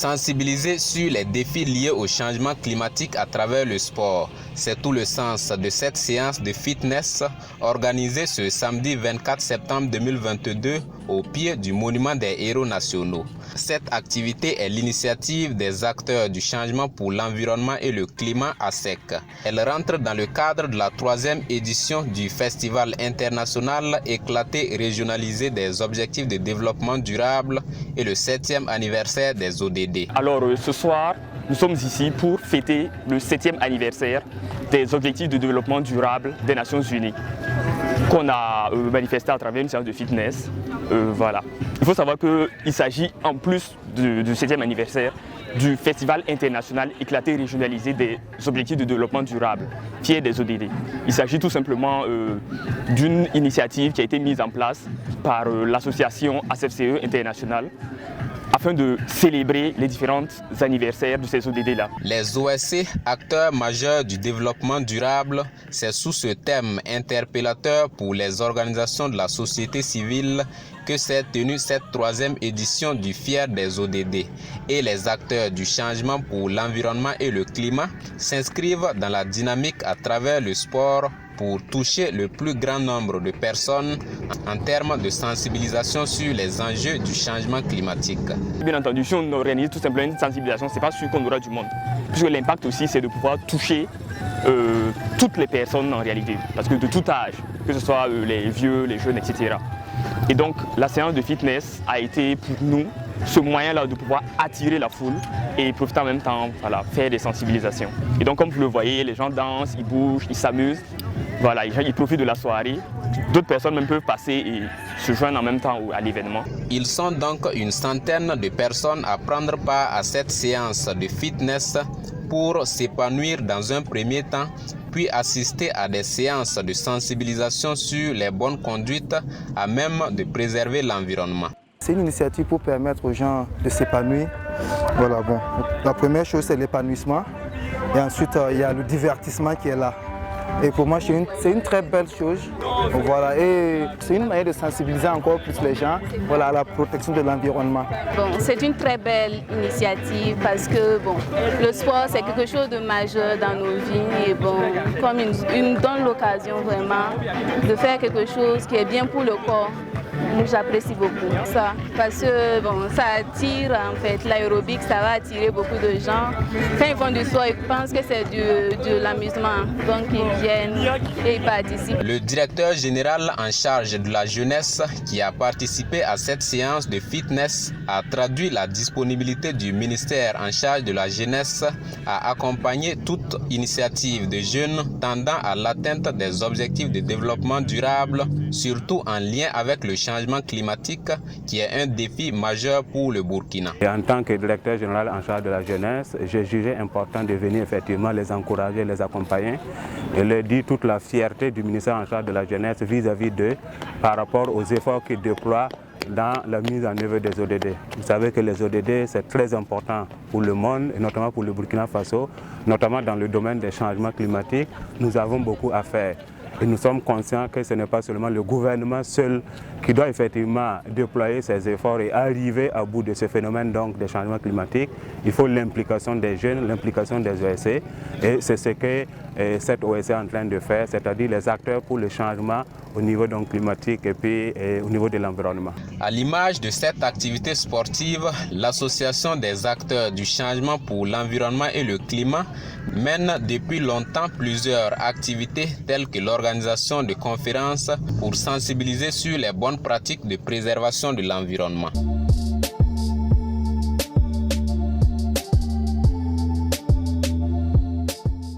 Sensibiliser sur les défis liés au changement climatique à travers le sport. C'est tout le sens de cette séance de fitness organisée ce samedi 24 septembre 2022 au pied du monument des héros nationaux. Cette activité est l'initiative des acteurs du changement pour l'environnement et le climat à sec. Elle rentre dans le cadre de la 3e édition du Festival international éclaté et régionalisé des objectifs de développement durable et le 7e anniversaire des ODD. Alors ce soir, nous sommes ici pour fêter le 7e anniversaire des objectifs de développement durable des Nations Unies qu'on a manifesté à travers une séance de fitness. Voilà. Il faut savoir qu'il s'agit en plus du 7e anniversaire du Festival international éclaté et régionalisé des objectifs de développement durable, qui est des ODD. Il s'agit tout simplement d'une initiative qui a été mise en place par l'association ACFCE internationale afin de célébrer les différents anniversaires de ces ODD-là. Les OSC, acteurs majeurs du développement durable, c'est sous ce thème interpellateur pour les organisations de la société civile que s'est tenue cette 3e édition du FIER des ODD. Et les acteurs du changement pour l'environnement et le climat s'inscrivent dans la dynamique à travers le sport pour toucher le plus grand nombre de personnes en termes de sensibilisation sur les enjeux du changement climatique. Bien entendu, si on organise tout simplement une sensibilisation, ce n'est pas sûr qu'on aura du monde. Puisque l'impact aussi, c'est de pouvoir toucher toutes les personnes en réalité, parce que de tout âge, que ce soit les vieux, les jeunes, etc. Et donc, la séance de fitness a été pour nous ce moyen-là de pouvoir attirer la foule et profiter en même temps, voilà, faire des sensibilisations. Et donc, comme vous le voyez, les gens dansent, ils bougent, ils s'amusent. Voilà, ils profitent de la soirée. D'autres personnes même peuvent passer et se joindre en même temps à l'événement. Ils sont donc une centaine de personnes à prendre part à cette séance de fitness pour s'épanouir dans un premier temps, puis assister à des séances de sensibilisation sur les bonnes conduites à même de préserver l'environnement. C'est une initiative pour permettre aux gens de s'épanouir. Voilà, bon. La première chose, c'est l'épanouissement. Et ensuite, il y a le divertissement qui est là. Et pour moi, c'est une très belle chose. Voilà, et c'est une manière de sensibiliser encore plus les gens, voilà, à la protection de l'environnement. Bon, c'est une très belle initiative parce que bon, le sport, c'est quelque chose de majeur dans nos vies. Et bon, comme il nous donne l'occasion vraiment de faire quelque chose qui est bien pour le corps. J'apprécie beaucoup ça parce que bon, ça attire en fait l'aérobic, ça va attirer beaucoup de gens. Quand ils font du sport, ils pensent que c'est de l'amusement, donc ils viennent et ils participent. Le directeur général en charge de la jeunesse qui a participé à cette séance de fitness a traduit la disponibilité du ministère en charge de la jeunesse à accompagner toute initiative de jeunes tendant à l'atteinte des objectifs de développement durable, surtout en lien avec le changement climatique qui est un défi majeur pour le Burkina. Et en tant que directeur général en charge de la jeunesse, j'ai jugé important de venir effectivement les encourager, les accompagner et leur dire toute la fierté du ministère en charge de la jeunesse vis-à-vis d'eux par rapport aux efforts qu'ils déploient dans la mise en œuvre des ODD. Vous savez que les ODD, c'est très important pour le monde, et notamment pour le Burkina Faso, notamment dans le domaine des changements climatiques. Nous avons beaucoup à faire. Et nous sommes conscients que ce n'est pas seulement le gouvernement seul qui doit effectivement déployer ses efforts et arriver à bout de ce phénomène donc des changements climatiques. Il faut l'implication des jeunes, l'implication des OSC. Et c'est ce que cette OSC est en train de faire, c'est-à-dire les acteurs pour le changement au niveau donc climatique et puis au niveau de l'environnement. À l'image de cette activité sportive, l'association des acteurs du changement pour l'environnement et le climat mène depuis longtemps plusieurs activités telles que l'organisation de conférences pour sensibiliser sur les bonnes pratiques de préservation de l'environnement.